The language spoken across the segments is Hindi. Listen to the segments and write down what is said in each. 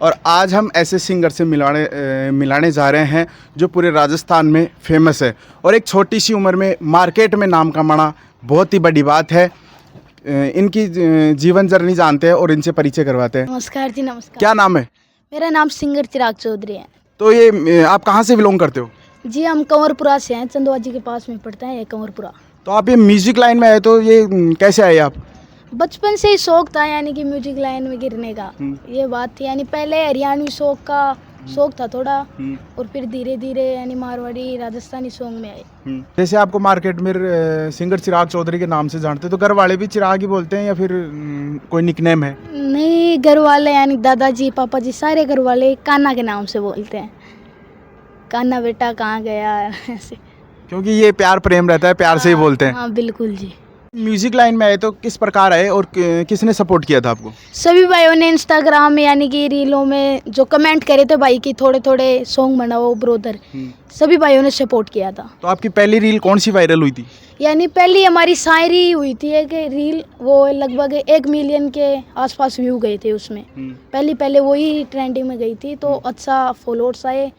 और आज हम ऐसे सिंगर से मिलाने जा रहे हैं जो पूरे राजस्थान में फेमस है और एक छोटी सी उम्र में मार्केट में नाम कमाना बहुत ही बड़ी बात है। इनकी जीवन जर्नी जानते हैं और इनसे परिचय करवाते हैं। नमस्कार जी, नमस्कार। क्या नाम है? मेरा नाम सिंगर चिराग चौधरी है। तो ये आप कहाँ से बिलोंग करते हो? जी, हम कंवरपुरा से हैं, चंदवा जी के पास में पड़ता है ये कंवरपुरा। तो आप ये म्यूजिक लाइन में आए, तो ये कैसे आए आप? बचपन से ही शौक था यानी कि म्यूजिक लाइन में गिरने का। ये बात थी, यानी पहले हरियाणवी शौक का शौक था थोड़ा, और फिर धीरे धीरे यानी मारवाड़ी राजस्थानी सॉन्ग में आए। जैसे आपको मार्केट में सिंगर चिराग चौधरी के नाम से जानते हैं, तो घर वाले भी चिराग ही बोलते हैं या फिर कोई निकनेम है? नहीं, घर वाले यानी दादाजी पापा जी सारे घर वाले कान्हा के नाम से बोलते हैं। कान्हा बेटा कहाँ गया ऐसे, क्योंकि ये प्यार प्रेम रहता है, प्यार से ही बोलते हैं। हाँ बिल्कुल जी। म्यूजिक लाइन में आए तो किस प्रकार आए और किसने सपोर्ट किया था आपको? सभी भाइयों ने इंस्टाग्राम में यानी कि रीलों में जो कमेंट करे थे भाई कि थोड़े थोड़े सॉन्ग बनाओ ब्रोदर, सभी भाइयों ने सपोर्ट किया था। तो आपकी पहली रील कौन सी वायरल हुई थी? यानी पहली हमारी शायरी हुई थी एक रील, वो लगभग 1 मिलियन के आसपास व्यू गए थे उसमें। पहले वही ट्रेंडिंग में गई थी, तो अच्छा फॉलोअर्स आए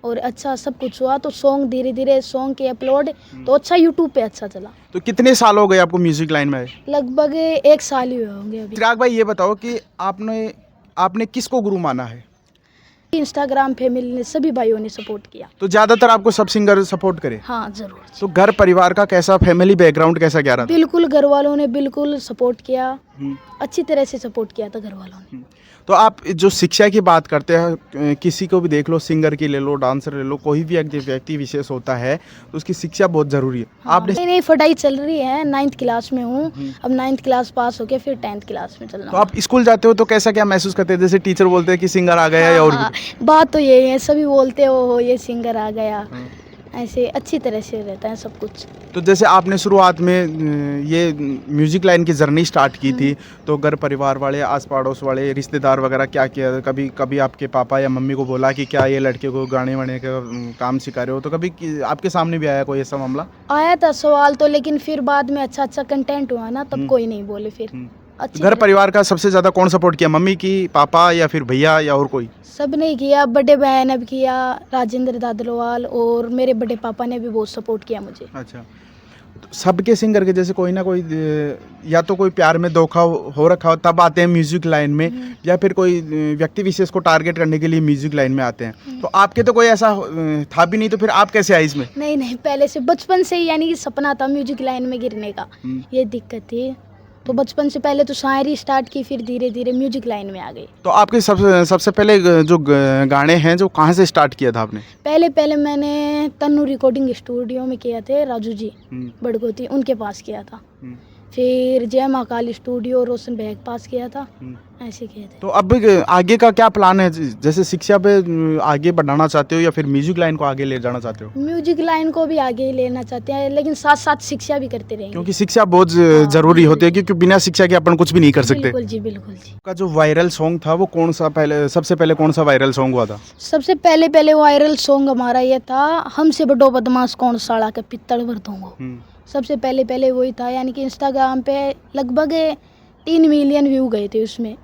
और अच्छा सब कुछ हुआ। तो सॉन्ग धीरे धीरे सॉन्ग के अपलोड तो अच्छा यूट्यूब पे अच्छा चला। तो कितने साल हो गए आपको म्यूजिक लाइन में आए? लगभग 1 साल ही हुए होंगे अभी। चिराग भाई, ये बताओ कि आपने किसको गुरु माना है? इंस्टाग्राम फैमिली ने सभी भाइयों ने सपोर्ट किया। तो ज्यादातर आपको सब सिंगर सपोर्ट करे? हाँ जरूर। तो घर परिवार का कैसा, फैमिली बैकग्राउंड कैसा क्या रहा? बिल्कुल, घर वालों ने बिल्कुल सपोर्ट किया, अच्छी तरह से सपोर्ट किया था घर वालों ने। तो आप जो शिक्षा की बात करते हैं, किसी को भी देख लो, सिंगर की ले लो, डांसर ले लो, कोई भी व्यक्ति विशेष होता है तो उसकी शिक्षा बहुत जरूरी है। हाँ, आपने नहीं पढ़ाई चल रही है, 9th क्लास में हूँ। अब 9th क्लास पास होके फिर 10th क्लास में चलना। तो आप स्कूल जाते हो तो कैसा क्या महसूस करते हैं? जैसे टीचर बोलते हैं कि सिंगर आ गया, या और भी? बात तो यही है, सभी बोलते हो ये सिंगर आ गया, ऐसे अच्छी तरह से रहता है सब कुछ। तो जैसे आपने शुरुआत में ये म्यूजिक लाइन की जर्नी स्टार्ट की थी, तो घर परिवार वाले, आस पड़ोस वाले, रिश्तेदार वगैरह क्या किया? कभी आपके पापा या मम्मी को बोला कि क्या ये लड़के को गाने वाने का काम सिखा रहे हो? तो कभी आपके सामने भी आया कोई ऐसा मामला? आया था सवाल तो, लेकिन फिर बाद में अच्छा कंटेंट हुआ ना, तब कोई नहीं बोले फिर। घर परिवार का सबसे ज्यादा कौन सपोर्ट किया? मम्मी की, पापा, या फिर भैया, या और कोई? सब ने किया, बड़े बहन ने भी किया, राजेंद्र दादलवाल, और मेरे बड़े पापा ने भी बहुत सपोर्ट किया मुझे। अच्छा, तो सबके सिंगर के जैसे कोई ना कोई या तो कोई प्यार में धोखा हो रखा हो तब आते हैं म्यूजिक लाइन में, या फिर कोई व्यक्ति विशेष को टारगेट करने के लिए म्यूजिक लाइन में आते हैं। तो आपके तो कोई ऐसा था भी नहीं, तो फिर आप कैसे आए इसमें? नहीं, पहले से बचपन से ही यानी कि सपना था म्यूजिक लाइन में गिरने का, ये दिक्कत थी। तो बचपन से पहले तो शायरी स्टार्ट की, फिर धीरे धीरे म्यूजिक लाइन में आ गई। तो आपके सबसे पहले जो गाने हैं, जो कहाँ से स्टार्ट किया था आपने? पहले मैंने तन्नू रिकॉर्डिंग स्टूडियो में किया थे, राजू जी बड़गोती, उनके पास किया था। फिर जय महाकाल स्टूडियो रोशन बैग पास किया था, ऐसे किए थे। तो अब आगे का क्या प्लान है? जैसे शिक्षा पे आगे बढ़ाना चाहते हो या फिर म्यूजिक लाइन को आगे ले जाना चाहते हो? म्यूजिक लाइन को भी आगे लेना चाहते हैं, लेकिन साथ साथ शिक्षा भी करते रहेंगे, क्योंकि शिक्षा बहुत जरूरी होती है, क्योंकि बिना शिक्षा के अपन कुछ भी नहीं कर सकते। बिल्कुल जी, बिल्कुल जी। का जो वायरल सॉन्ग था वो कौन सा, सबसे पहले कौन सा वायरल सॉन्ग हुआ था? सबसे पहले वायरल सॉन्ग हमारा ये था, हमसे बड़ो बदमाश कौन साला के पित्तल भर दूंगा। सबसे पहले वही था, यानी कि इंस्टाग्राम पे लगभग 3 मिलियन व्यू गए थे उसमें,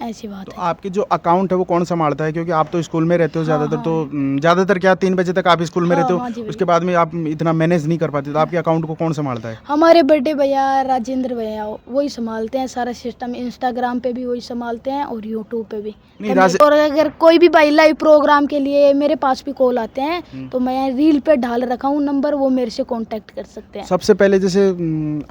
ऐसी बात तो है। आपके जो अकाउंट है वो कौन संभालता है? क्योंकि आप तो स्कूल में रहते हो ज़्यादातर, तो ज़्यादातर क्या 3 बजे तक आप स्कूल में रहते हो, उसके बाद में आप इतना मैनेज नहीं कर पाते, तो आपके अकाउंट को कौन संभालता है? हमारे बड़े भैया राजेंद्र भैया वही संभालते हैं सारा सिस्टम। इंस्टाग्राम पे भी वही संभालते हैं और यूट्यूब पे भी। और अगर कोई भी भाई लाइव प्रोग्राम के लिए मेरे पास भी कॉल आते हैं, तो मैं रील पे डाल रखा हूँ नंबर, वो मेरे से कॉन्टेक्ट कर सकते हैं। सबसे पहले जैसे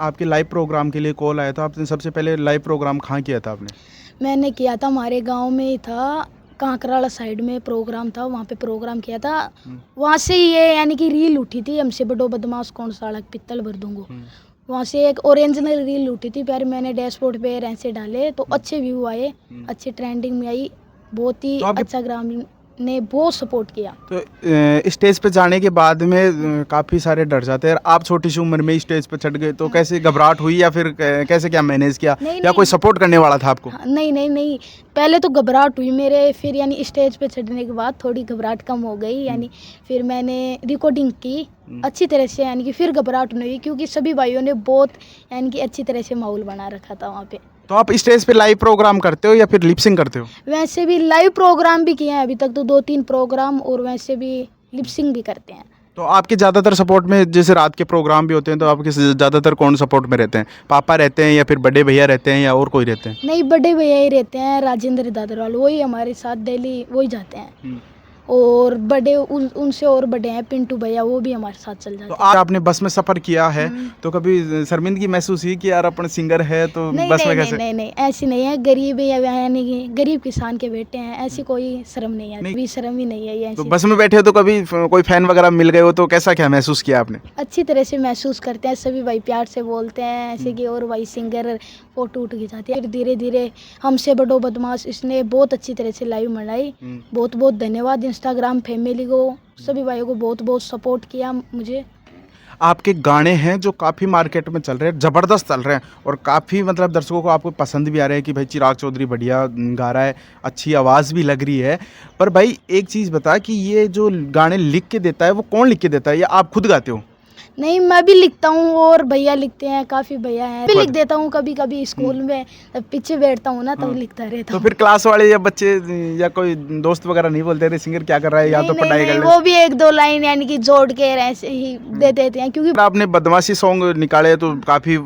आपके लाइव प्रोग्राम के लिए कॉल आया था, आपने सबसे पहले लाइव प्रोग्राम कहाँ किया था आपने? मैंने किया था हमारे गांव में ही था, कांकराला साइड में प्रोग्राम था, वहाँ पे प्रोग्राम किया था। वहाँ से ये यानी कि रील उठी थी, हमसे बड़ो बदमाश कौन साला पित्तल भर दूंगा। वहाँ से एक ओरिजिनल रील उठी थी, फिर मैंने डैशबोर्ड पे ऐसे डाले तो अच्छे व्यू आए, अच्छे ट्रेंडिंग में आई, बहुत ही अच्छा ग्राम ने बहुत सपोर्ट किया। तो स्टेज पे जाने के बाद में काफ़ी सारे डर जाते हैं। आप छोटी सी उम्र में स्टेज पे चढ़ गए, तो कैसे घबराहट हुई या फिर कैसे क्या मैनेज किया, या कोई सपोर्ट करने वाला था आपको? नहीं, पहले तो घबराहट हुई मेरे, फिर यानी स्टेज पे चढ़ने के बाद थोड़ी घबराहट कम हो गई, यानी फिर मैंने रिकॉर्डिंग की अच्छी तरह से, यानी कि फिर घबराहट नहीं हुई, क्योंकि सभी भाइयों ने बहुत यानी कि अच्छी तरह से माहौल बना रखा था वहाँ पे। तो आप स्टेज पे लाइव प्रोग्राम करते हो या फिर लिपसिंग करते हो? वैसे भी लाइव प्रोग्राम भी किए हैं अभी तक तो 2-3 प्रोग्राम, और वैसे भी लिपसिंग भी करते हैं। तो आपके ज़्यादातर सपोर्ट में जैसे रात के प्रोग्राम भी होते हैं तो आपके ज़्यादातर कौन सपोर्ट में रहते हैं? पापा रहते हैं या फिर बड़े भैया रहते हैं या और कोई रहते हैं? नहीं, बड़े भैया ही रहते हैं, राजेंद्र दादरवाल, वही हमारे साथ डेली वही जाते हैं। और बड़े उनसे और बड़े हैं पिंटू भैया, वो भी हमारे साथ चल जाते तो हैं। आज आपने बस में सफ़र किया है तो कभी शर्मिंदगी महसूस हुई कि यार अपन सिंगर है तो नहीं बस नहीं में नहीं कैसे? नहीं नहीं, ऐसी नहीं है। गरीब है यानी कि गरीब किसान के बेटे हैं, ऐसी कोई शर्म नहीं है, नहीं। भी शर्म ही नहीं है ये तो ऐसी। बस में बैठे हो तो कभी कोई फैन वगैरह मिल गए हो तो कैसा क्या महसूस किया आपने? अच्छी तरह से महसूस करते हैं, सभी भाई प्यार से बोलते हैं ऐसे कि और भाई सिंगर फोटो उठ खिंचाती है। फिर धीरे धीरे हमसे बड़ो बदमाश इसने बहुत अच्छी तरह से लाइव मनाई। बहुत बहुत धन्यवाद इंस्टाग्राम फैमिली को, सभी भाइयों को बहुत बहुत सपोर्ट किया मुझे। आपके गाने हैं जो काफ़ी मार्केट में चल रहे हैं, ज़बरदस्त चल रहे हैं और काफ़ी मतलब दर्शकों को आपको पसंद भी आ रहे हैं कि भाई चिराग चौधरी बढ़िया गा रहा है, अच्छी आवाज़ भी लग रही है। पर भाई एक चीज़ बता कि ये जो गाने लिख के देता है वो कौन लिख के देता है या आप खुद गाते हो? नहीं, मैं भी लिखता हूँ और भैया लिखते हैं, काफ़ी भैया हैं। भी लिख देता हूँ कभी कभी स्कूल में, तब पीछे बैठता हूँ ना तब लिखता रहता तो हूँ। फिर क्लास वाले या बच्चे या कोई दोस्त वगैरह नहीं बोलते अरे सिंगर क्या कर रहा है या तो नहीं, पढ़ाई नहीं, कर ले? वो भी 1-2 लाइन यानी कि जोड़ के ऐसे ही दे देते हैं, क्योंकि आपने बदमाशी सॉन्ग निकाले तो काफ़ी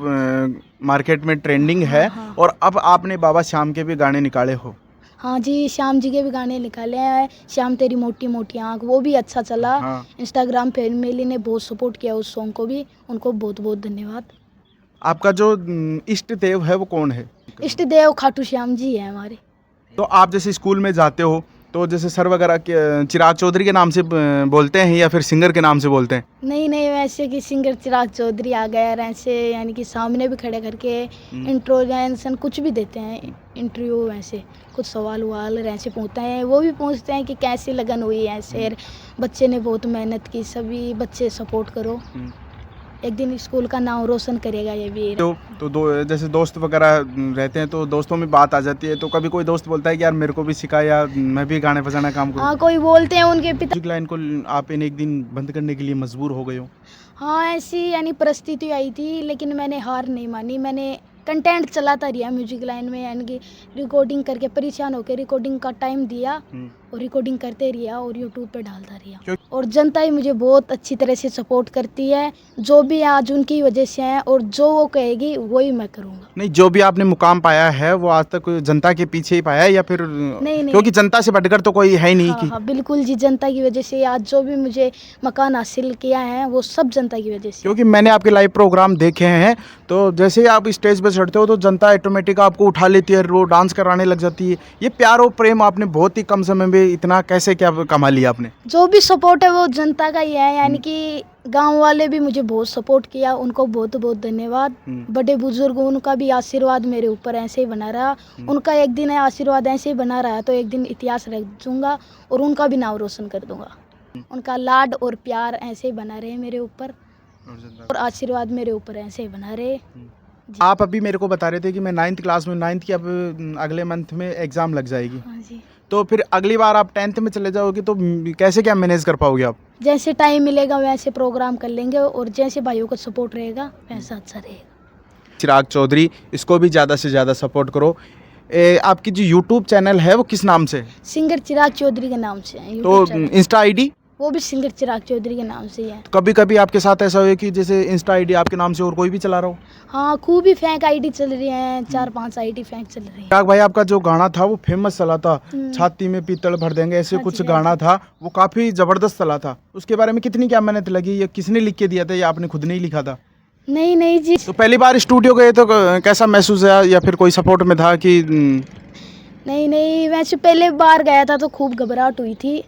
मार्केट में ट्रेंडिंग है और अब आपने बाबा श्याम के भी गाने निकाले हो। हाँ जी, श्याम जी के भी गाने निकाले हैं। श्याम तेरी मोटी मोटी आँख, वो भी अच्छा चला। हाँ। इंस्टाग्राम फैमिली ने बहुत सपोर्ट किया उस सॉन्ग को भी, उनको बहुत बहुत धन्यवाद। आपका जो इष्ट देव है वो कौन है? इष्ट देव खाटू श्याम जी है हमारे। तो आप जैसे स्कूल में जाते हो तो जैसे सर वगैरह के चिराग चौधरी के नाम से बोलते हैं या फिर सिंगर के नाम से बोलते हैं? नहीं नहीं, वैसे कि सिंगर चिराग चौधरी आ गया, और ऐसे यानी कि सामने भी खड़े करके इंट्रोडक्शन कुछ भी देते हैं, इंटरव्यू वैसे कुछ सवाल वाल ऐसे पूछते हैं, वो भी पूछते हैं कि कैसी लगन हुई है ऐसे, बच्चे ने बहुत मेहनत की, सभी बच्चे सपोर्ट करो, एक दिन स्कूल का नाम रोशन करेगा ये भी। जैसे दोस्त वगैरह रहते हैं तो दोस्तों में बात आ जाती है तो कभी कोई दोस्त बोलता है कि यार मेरे को भी सिखा या मैं भी गाने बजाना काम करूँ? हाँ, कोई बोलते हैं उनके पिता। म्यूजिक लाइन को आप इन एक दिन बंद करने के लिए मजबूर हो गए हो? हाँ, ऐसी यानी परिस्थिति आई थी, लेकिन मैंने हार नहीं मानी। मैंने कंटेंट चलाता रहा म्यूजिक लाइन में, यानी कि रिकॉर्डिंग करके परेशान होकर रिकॉर्डिंग का टाइम दिया और रिकॉर्डिंग करते रहा और यूट्यूब पे डालता रहा। और जनता ही मुझे बहुत अच्छी तरह से सपोर्ट करती है, जो भी आज उनकी वजह से है, और जो वो कहेगी वही मैं करूँगा। नहीं, जो भी आपने मुकाम पाया है वो आज तक जनता के पीछे ही पाया है या फिर नहीं, क्योंकि जनता से बढ़कर तो कोई है ही नहीं? हाँ, हाँ, बिल्कुल जी, जनता की वजह से आज जो भी मुझे मकान हासिल किया है वो सब जनता की वजह से। क्योंकि मैंने आपके लाइव प्रोग्राम देखे हैं तो जैसे ही आप स्टेज पर चढ़ते हो तो जनता ऑटोमेटिक आपको उठा लेती है, वो डांस कराने लग जाती है। ये प्यार और प्रेम आपने बहुत ही कम समय में इतना कैसे क्या कमा लिया आपने? जो भी सपोर्ट है वो जनता का ही है, यानी कि गांव वाले भी मुझे बहुत सपोर्ट किया, उनको बहुत बहुत धन्यवाद। बड़े बुजुर्ग, उनका भी आशीर्वाद मेरे ऊपर ऐसे ही बना रहा, उनका एक दिन आशीर्वाद ऐसे ही बना रहा तो एक दिन इतिहास रख दूंगा और उनका भी नाम रोशन कर दूंगा। उनका लाड और प्यार ऐसे ही बना रहे मेरे ऊपर और आशीर्वाद मेरे ऊपर ऐसे ही बना रहे। आप अभी मेरे को बता रहे थे कि मैं 9th क्लास में, 9th की अब अगले मंथ में एग्ज़ाम लग जाएगी। हाँ जी। तो फिर अगली बार आप 10th में चले जाओगे तो कैसे क्या मैनेज कर पाओगे आप? जैसे टाइम मिलेगा वैसे प्रोग्राम कर लेंगे और जैसे भाइयों का सपोर्ट रहेगा वैसा अच्छा रहेगा। चिराग चौधरी, इसको भी ज़्यादा से ज़्यादा सपोर्ट करो। आपकी जो यूट्यूब चैनल है वो किस नाम से है? सिंगर चिराग चौधरी के नाम से है। तो इंस्टा आईडी वो भी सिंगर चिराग चौधरी के नाम से ही है। तो कभी कभी आपके साथ ऐसा हुआ कि जैसे इंस्टा आईडी आपके नाम से और कोई भी चला रहा हो? हाँ, खूब ही फेक आईडी चल रही है, 4-5 आईडी फेक चल रही है। चिराग भाई, आपका जो गाना था वो फेमस चला था, छाती में पीतल भर देंगे, ऐसे हाँ कुछ जी, गाना था, वो काफ़ी ज़बरदस्त चला था। उसके बारे में कितनी क्या मेहनत लगी, या किसने लिख के दिया था या आपने खुद नहीं लिखा था? नहीं नहीं जी। तो पहली बार स्टूडियो गए तो कैसा महसूस हुआ या फिर कोई सपोर्ट में था कि? नहीं नहीं, वैसे पहले बार गया था तो खूब घबराहट हुई थी,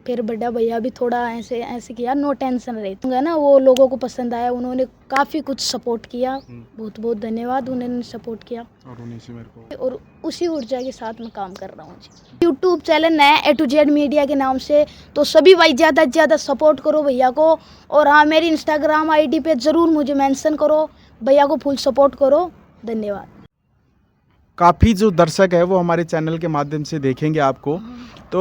फिर बड़ा भैया भी थोड़ा ऐसे ऐसे किया, नो टेंशन रहती ना, वो लोगों को पसंद आया, उन्होंने काफ़ी कुछ सपोर्ट किया, बहुत बहुत धन्यवाद, उन्होंने सपोर्ट किया और उन्हीं से मेरे को और उसी ऊर्जा के साथ मैं काम कर रहा हूँ जी। यूट्यूब चैनल है A to Z मीडिया के नाम से, तो सभी भाई ज़्यादा से ज़्यादा सपोर्ट करो भैया को, और हाँ, मेरी इंस्टाग्राम आईडी पे ज़रूर मुझे मेंशन करो, भैया को फुल सपोर्ट करो। धन्यवाद। काफ़ी जो दर्शक है वो हमारे चैनल के माध्यम से देखेंगे आपको, तो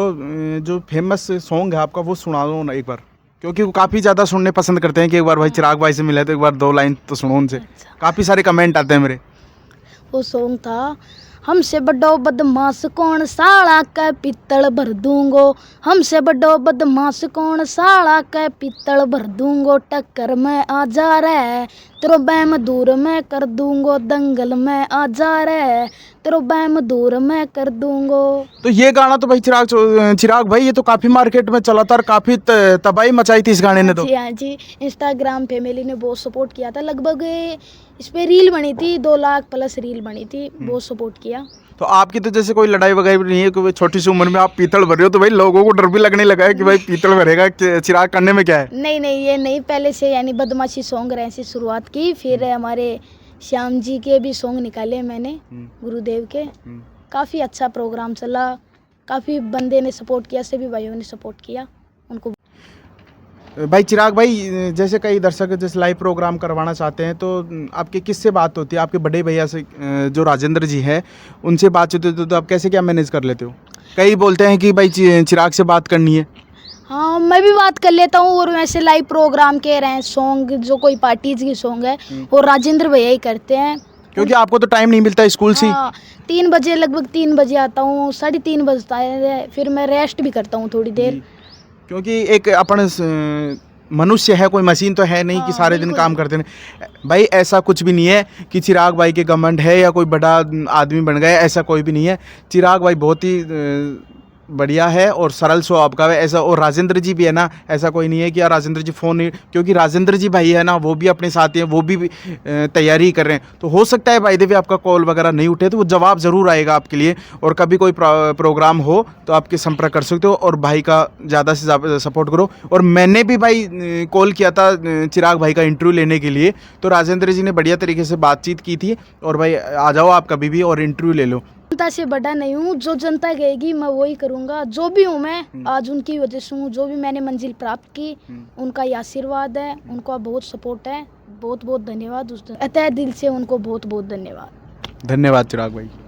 जो फेमस सॉन्ग है आपका वो सुना दो ना एक बार, क्योंकि वो काफ़ी ज़्यादा सुनने पसंद करते हैं कि एक बार भाई चिराग भाई से मिले तो एक बार 2 लाइन तो सुनो उनसे। काफ़ी सारे कमेंट आते हैं मेरे। वो सॉन्ग था, हमसे बड़ो बदमाश कौन साला के पित्तल भर दूंगो, हमसे बड़ो बदमाश कौन साला के पित्तल भर दूंगो, टक्कर में आ जा रे तेरो बैम दूर में कर दूंगो, दंगल में आ जा रे तेरो बैम दूर में कर दूंगो। तो ये गाना तो भाई चिराग भाई ये तो काफी मार्केट में चला था और काफी तबाही मचाई थी इस गाने ने तो। जी हाँ जी, इंस्टाग्राम फैमिली ने बहुत सपोर्ट किया था, लगभग इस पे रील बनी थी, 2 लाख प्लस रील बनी थी, बहुत सपोर्ट किया। तो आपकी तो जैसे कोई लड़ाई वगैरह भी नहीं है, कोई छोटी सी उम्र में आप पीतल भर रहे हो, तो भाई लोगों को डर भी लगने लगा है कि भाई पीतल भरेगा चिराग करने में क्या है। नहीं नहीं, ये नहीं, पहले से यानी बदमाशी सॉन्ग रहे से शुरुआत की, फिर हमारे श्याम जी के भी सॉन्ग निकाले मैंने, गुरुदेव के, काफ़ी अच्छा प्रोग्राम चला, काफ़ी बंदे ने सपोर्ट किया, सभी भाइयों ने सपोर्ट किया उनको। भाई चिराग भाई, जैसे कई दर्शक जैसे लाइव प्रोग्राम करवाना चाहते हैं, तो आपकी किससे बात होती है? आपके बड़े भैया से जो राजेंद्र जी हैं उनसे बातचीत होती है, तो आप कैसे क्या मैनेज कर लेते हो? कई बोलते हैं कि भाई चिराग से बात करनी है। हाँ, मैं भी बात कर लेता हूँ, और वैसे लाइव प्रोग्राम के रहे सॉन्ग जो कोई पार्टीज की सॉन्ग है वो राजेंद्र भैया ही करते हैं, क्योंकि आपको तो टाइम नहीं मिलता स्कूल से। हाँ, 3 बजे, लगभग 3 बजे आता हूँ, 3:30 बजता है, फिर मैं रेस्ट भी करता हूँ थोड़ी देर, क्योंकि एक अपन मनुष्य है, कोई मशीन तो है नहीं कि सारे दिन काम करते हैं। भाई ऐसा कुछ भी नहीं है कि चिराग भाई के घमंड है या कोई बड़ा आदमी बन गया, ऐसा कोई भी नहीं है। चिराग भाई बहुत ही बढ़िया है और सरल स्वभाव का है ऐसा। और राजेंद्र जी भी है ना, ऐसा कोई नहीं है कि यार राजेंद्र जी फ़ोन नहीं, क्योंकि राजेंद्र जी भाई है ना, वो भी अपने साथी हैं, वो भी तैयारी कर रहे हैं। तो हो सकता है भाई देवी आपका कॉल वगैरह नहीं उठे, तो वो जवाब ज़रूर आएगा आपके लिए। और कभी कोई प्रोग्राम हो तो आपके संपर्क कर सकते हो, और भाई का ज़्यादा से ज़्यादा सपोर्ट करो। और मैंने भी भाई कॉल किया था चिराग भाई का इंटरव्यू लेने के लिए, तो राजेंद्र जी ने बढ़िया तरीके से बातचीत की थी। और भाई आ जाओ आप कभी भी और इंटरव्यू ले लो। जनता से बड़ा नहीं हूँ, जो जनता कहेगी मैं वही करूँगा, जो भी हूँ मैं आज उनकी वजह से हूँ, जो भी मैंने मंजिल प्राप्त की उनका ये आशीर्वाद है, उनका बहुत सपोर्ट है, बहुत बहुत धन्यवाद, उस तहे दिल से उनको बहुत बहुत धन्यवाद। धन्यवाद चिराग भाई।